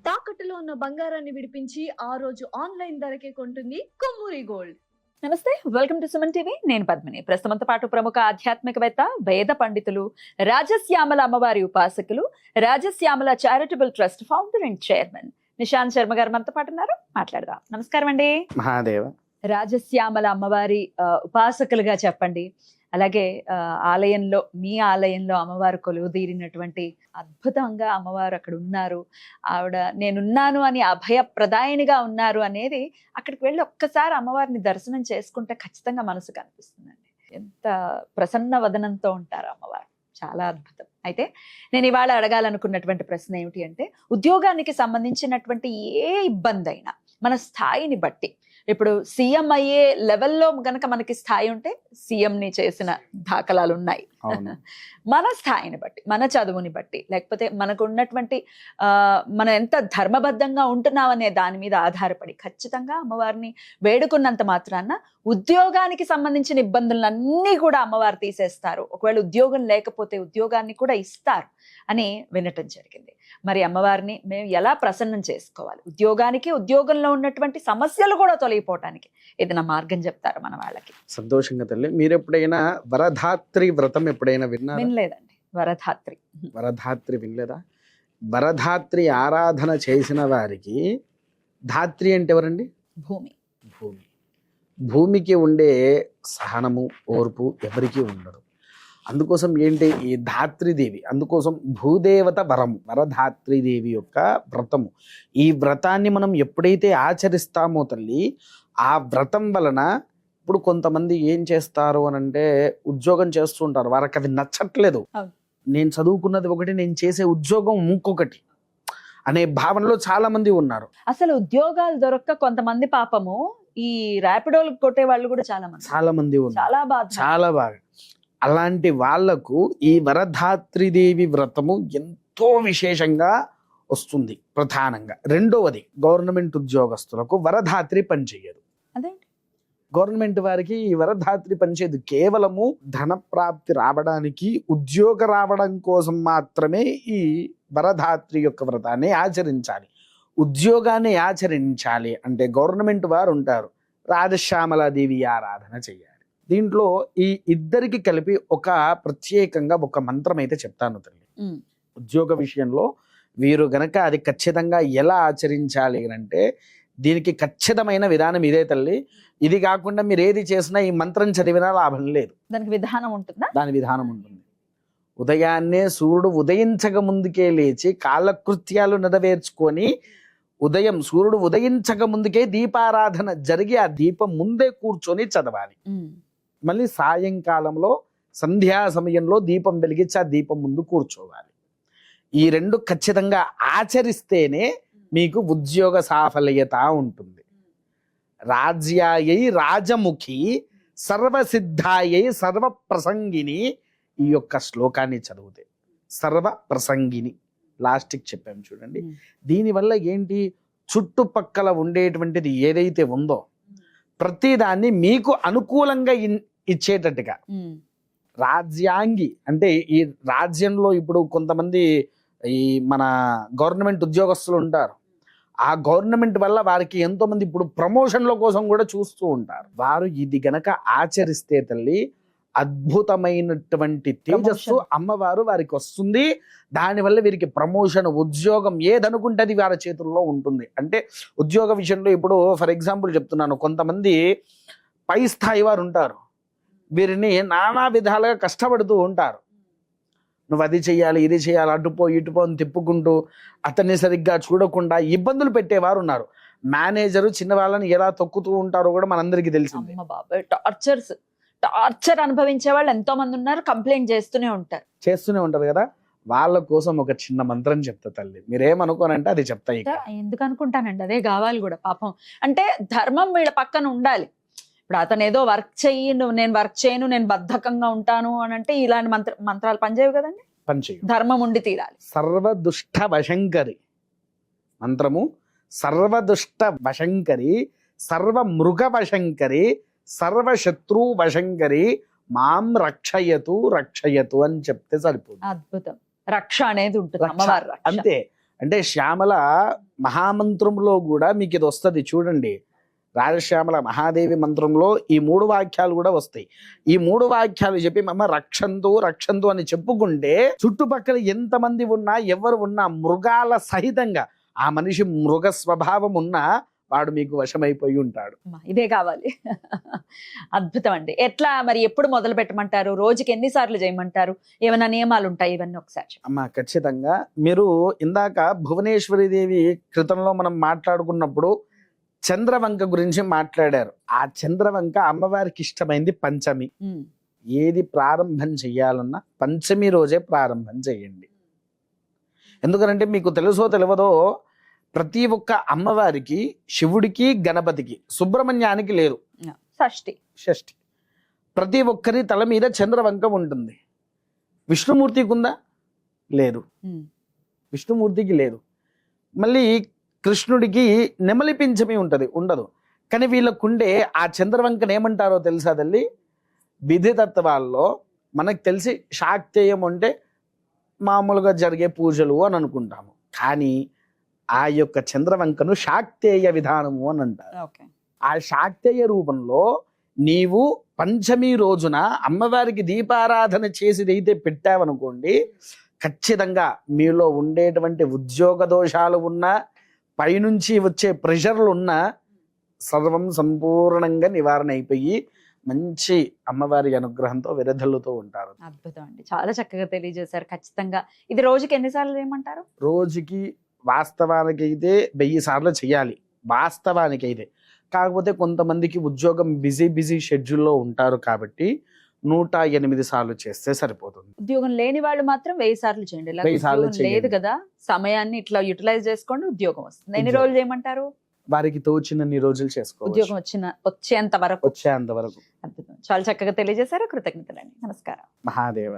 తాకట్టులో ఉన్న బంగారాన్ని విడిపించి ఆ రోజు ఆన్లైన్ ధరకే కొంటుంది కొమ్మూరి గోల్డ్. నమస్తే, వెల్కమ్ టు సుమన్ టీవీ. నేను పద్మిని. ప్రస్తుతంతో పాటు ప్రముఖ ఆధ్యాత్మికవేత్త, వేద పండితులు, రాజశ్యామల అమ్మవారి ఉపాసకులు, Rajashyamala charitable trust founder and chairman Nishant Sharma గారు మనతో పాటు ఉన్నారు. మాట్లాడదాం. నమస్కారం అండి. మహాదేవ. రాజశ్యామల అమ్మవారి ఉపాసకులుగా చెప్పండి. అలాగే ఆలయంలో, మీ ఆలయంలో అమ్మవారు కొలువు తీరినటువంటి అద్భుతంగా అమ్మవారు అక్కడ ఉన్నారు, ఆవిడ నేనున్నాను అని అభయప్రదాయినిగా ఉన్నారు అనేది అక్కడికి వెళ్ళి ఒక్కసారి అమ్మవారిని దర్శనం చేసుకుంటే ఖచ్చితంగా మనసుకు అనిపిస్తుందండి. ఎంత ప్రసన్న వదనంతో ఉంటారు అమ్మవారు, చాలా అద్భుతం. అయితే నేను ఇవాళ అడగాలనుకున్నటువంటి ప్రశ్న ఏమిటి అంటే, ఉద్యోగానికి సంబంధించినటువంటి ఏ ఇబ్బంది అయినా మన స్థాయిని బట్టి, ఇప్పుడు సీఎం అయ్యే లెవెల్లో గనక మనకి స్థాయి ఉంటే సీఎంని చేసిన దాఖలాలు ఉన్నాయి. మన స్థాయిని బట్టి, మన చదువుని బట్టి, లేకపోతే మనకు ఉన్నటువంటి మనం ఎంత ధర్మబద్ధంగా ఉంటున్నాం అనే దాని మీద ఆధారపడి ఖచ్చితంగా అమ్మవారిని వేడుకున్నంత మాత్రాన ఉద్యోగానికి సంబంధించిన ఇబ్బందులన్నీ కూడా అమ్మవారు తీసేస్తారు. ఒకవేళ ఉద్యోగం లేకపోతే ఉద్యోగాన్ని కూడా ఇస్తారు అని వినటం జరిగింది. మరి అమ్మవారిని మేము ఎలా ప్రసన్నం చేసుకోవాలి, ఉద్యోగానికి, ఉద్యోగంలో ఉన్నటువంటి సమస్యలు కూడా తొలగిపోవటానికి ఏదైనా మార్గం చెప్తారు మన వాళ్ళకి? సంతోషంగా తల్లి, మీరు ఎప్పుడైనా వరధాత్రి వ్రతం ఎప్పుడైనా విన్నారా? వినలేదండి. వరధాత్రి వినలేదా? వరధాత్రి ఆరాధన చేసిన వారికి, ధాత్రి అంటే ఎవరండి? భూమి. భూమికి ఉండే సహనము, ఓర్పు ఎవరికీ ఉండదు. అందుకోసం ఏంటి ఈ ధాత్రిదేవి, అందుకోసం భూదేవత వరము, వరధాత్రిదేవి యొక్క వ్రతము. ఈ వ్రతాన్ని మనం ఎప్పుడైతే ఆచరిస్తామో తల్లి, ఆ వ్రతం వలన, ఇప్పుడు కొంతమంది ఏం చేస్తారు అని అంటే, ఉద్యోగం చేస్తూ ఉంటారు, వారికి అది నచ్చట్లేదు. నేను చదువుకున్నది ఒకటి, నేను చేసే ఉద్యోగం ఇంకొకటి అనే భావనలో చాలా మంది ఉన్నారు. అసలు ఉద్యోగాలు దొరక్క కొంతమంది పాపము ఈ ర్యాపిడోలు కొట్టే వాళ్ళు కూడా చాలా మంది ఉన్నారు. చాలా బాగా. అలాంటి వాళ్లకు ఈ వరధాత్రిదేవి వ్రతము ఎంతో విశేషంగా వస్తుంది. ప్రధానంగా రెండవది, గవర్నమెంట్ ఉద్యోగస్తులకు వరధాత్రి పనిచేయదు. గవర్నమెంట్ వారికి ఈ వరధాత్రి పనిచేయదు. కేవలము ధన ప్రాప్తి రావడానికి, ఉద్యోగ రావడం కోసం మాత్రమే ఈ వరధాత్రి యొక్క వ్రతాన్ని ఆచరించాలి. ఉద్యోగాన్ని ఆచరించాలి అంటే గవర్నమెంట్ వారు ఉంటారు, రాజశ్యామలాదేవి ఆరాధన చేయాలి. దీంట్లో ఈ ఇద్దరికి కలిపి ఒక ప్రత్యేకంగా ఒక మంత్రం అయితే చెప్తాను తల్లి. ఉద్యోగ విషయంలో వీరు గనక అది ఖచ్చితంగా ఎలా ఆచరించాలి అంటే, దీనికి ఖచ్చితమైన విధానం ఇదే తల్లి. ఇది కాకుండా మీరు ఏది చేసినా ఈ మంత్రం చదివినా లాభం లేదు. దానికి విధానం ఉంటుందా? దాని విధానం ఉంటుంది. ఉదయాన్నే సూర్యుడు ఉదయించక ముందుకే లేచి కాలకృత్యాలు నెరవేర్చుకొని, ఉదయం సూర్యుడు ఉదయించక ముందుకే దీపారాధన జరిగి ఆ దీపం ముందే కూర్చొని చదవాలి. మళ్ళీ సాయంకాలంలో సంధ్యా సమయంలో దీపం వెలిగించి ఆ దీపం ముందు కూర్చోవాలి. ఈ రెండు ఖచ్చితంగా ఆచరిస్తేనే మీకు ఉద్యోగ సాఫల్యత ఉంటుంది. రాజ్యాయై రాజముఖి, సర్వసిద్ధాయై సర్వప్రసంగిని. ఈ యొక్క శ్లోకాన్ని చదివితే సర్వప్రసంగిని లాస్ట్కి చెప్పాము చూడండి. దీనివల్ల ఏంటి, చుట్టుపక్కల ఉండేటువంటిది ఏదైతే ఉందో ప్రతిదాన్ని మీకు అనుకూలంగా ఇచ్చేటట్టుగా. రాజ్యాంగి అంటే ఈ రాజ్యంలో ఇప్పుడు కొంతమంది ఈ మన గవర్నమెంట్ ఉద్యోగస్తులు ఉంటారు. ఆ గవర్నమెంట్ వల్ల వారికి ఎంతో మంది ఇప్పుడు ప్రమోషన్ల కోసం కూడా చూస్తూ ఉంటారు. వారు ఇది గనక ఆచరిస్తే తల్లి, అద్భుతమైనటువంటి తేజస్సు అమ్మవారు వారికి వస్తుంది. దానివల్ల వీరికి ప్రమోషన్, ఉద్యోగం ఏదనుకుంటే వారి చేతుల్లో ఉంటుంది. అంటే ఉద్యోగ విషయంలో ఇప్పుడు ఫర్ ఎగ్జాంపుల్ చెప్తున్నాను, కొంతమంది పై స్థాయి వారు ఉంటారు, వీరిని నానా విధాలుగా కష్టపడుతూ ఉంటారు. నువ్వు అది చెయ్యాలి, ఇది చేయాలి, అటుపో ఇటుపో అని తిప్పుకుంటూ అతన్ని సరిగ్గా చూడకుండా ఇబ్బందులు పెట్టేవారు ఉన్నారు. మేనేజరు చిన్న వాళ్ళని ఎలా తొక్కుతూ ఉంటారో కూడా మనందరికీ తెలిసింది. టార్చర్ అనుభవించే వాళ్ళు ఎంతో మంది ఉన్నారు, కంప్లైంట్ చేస్తూనే ఉంటారు కదా. వాళ్ళ కోసం ఒక చిన్న మంత్రం చెప్తా తల్లి, మీరేమనుకోనంటే అది చెప్తా. ఎందుకు అనుకుంటానండి, అదే కావాలి కూడా పాపం. అంటే ధర్మం వీళ్ళ పక్కన ఉండాలి. ఇప్పుడు అతను ఏదో వర్క్ చెయ్యి, నేను వర్క్ చేయను, నేను బద్ధకంగా ఉంటాను అని అంటే ఇలాంటి మంత్రాలు పనిచేయవు కదండి. ధర్మం ఉండి తీరాలి. సర్వదుష్ట వశంకరి మంత్రము, సర్వదుష్ట వశంకరి, సర్వ మృగ వశంకరి, సర్వశత్రు వశంకరి, మాం రక్షయతు రక్షయతు అని చెప్తే సరిపోతుంది. అద్భుతం. రక్ష అనేది ఉంటుంది, అమ్మవారి రక్ష. అంతే. అంటే శ్యామల మహామంత్రంలో కూడా మీకు ఇది వస్తుంది చూడండి. రాజశ్యామల మహాదేవి మంత్రంలో ఈ 3 వాక్యాలు కూడా వస్తాయి. ఈ 3 వాక్యాలు చెప్పి మమ్మ రక్షంతు రక్షంతు అని చెప్పుకుంటే చుట్టుపక్కల ఎంతమంది ఉన్నా ఎవరు ఉన్నా మృగాల సహితంగా ఆ మనిషి మృగ స్వభావం ఉన్నా వాడు మీకు వశమైపోయి ఉంటాడు. ఇదే కావాలి. అద్భుతం అండి. ఎట్లా మరి ఎప్పుడు మొదలు పెట్టమంటారు? రోజుకి ఎన్నిసార్లు చేయమంటారు? ఏమైనా నియమాలు ఉంటాయి? ఇవన్నీ ఒకసారి అమ్మా ఖచ్చితంగా. మీరు ఇందాక భువనేశ్వరి దేవి క్రితంలో మనం మాట్లాడుకున్నప్పుడు చంద్రవంక గురించి మాట్లాడారు. ఆ చంద్రవంక అమ్మవారికి ఇష్టమైంది పంచమి. ఏది ప్రారంభం చెయ్యాలన్నా పంచమి రోజే ప్రారంభం చేయండి. ఎందుకంటే మీకు తెలుసో తెలియదో ప్రతి ఒక్క అమ్మవారికి, శివుడికి, గణపతికి, సుబ్రహ్మణ్యానికి లేదు, షష్ఠి ప్రతి ఒక్కరి తల మీద చంద్రవంక ఉంటుంది. విష్ణుమూర్తికి ఉందా? లేదు, విష్ణుమూర్తికి లేదు. మళ్ళీ కృష్ణుడికి నెమలి పించమి ఉంటుంది, ఉండదు. కానీ వీళ్ళకుండే ఆ చంద్రవంకను ఏమంటారో తెలుసా తల్లి? విధితత్వాల్లో మనకు తెలిసి శాక్తేయం అంటే మామూలుగా జరిగే పూజలు అని అనుకుంటాము. కానీ ఆ యొక్క చంద్రవంకను శాక్తేయ విధానము అని అంటారు. ఆ శాక్తేయ రూపంలో నీవు పంచమి రోజున అమ్మవారికి దీపారాధన చేసిదైతే పెట్టావనుకోండి, ఖచ్చితంగా మీలో ఉండేటువంటి ఉద్యోగ దోషాలు ఉన్నా, పైనుంచి వచ్చే ప్రెషర్లు ఉన్నా సర్వం సంపూర్ణంగా నివారణ అయిపోయి మంచి అమ్మవారి అనుగ్రహంతో విరధల్లుతూ ఉంటారు. అద్భుతం అండి, చాలా చక్కగా తెలియజేశారు. ఖచ్చితంగా ఇది రోజుకి ఎన్నిసార్లు చేయమంటారు? రోజుకి వాస్తవానికి అయితే 1000 సార్లు చేయాలి, వాస్తవానికి అయితే. కాకపోతే కొంతమందికి ఉద్యోగం బిజీ షెడ్యూల్లో ఉంటారు కాబట్టి 108 సార్లు చేస్తే సరిపోతుంది. ఉద్యోగం లేని వాళ్ళు మాత్రం 1000 సార్లు చేయండి. 1000 సార్లు లేదు కదా, సమయాన్ని ఇట్లా యూటిలైజ్ చేసుకోండి, ఉద్యోగం వస్తుంది. ఎన్ని రోజులు చేయమంటారు? వారికి తోచినన్ని రోజులు చేసుకోవచ్చు, ఉద్యోగం వచ్చేంత వరకు. అద్భుతం, చాలా చక్కగా తెలియజేశారు. కృతజ్ఞతలండి. నమస్కారం. మహాదేవ.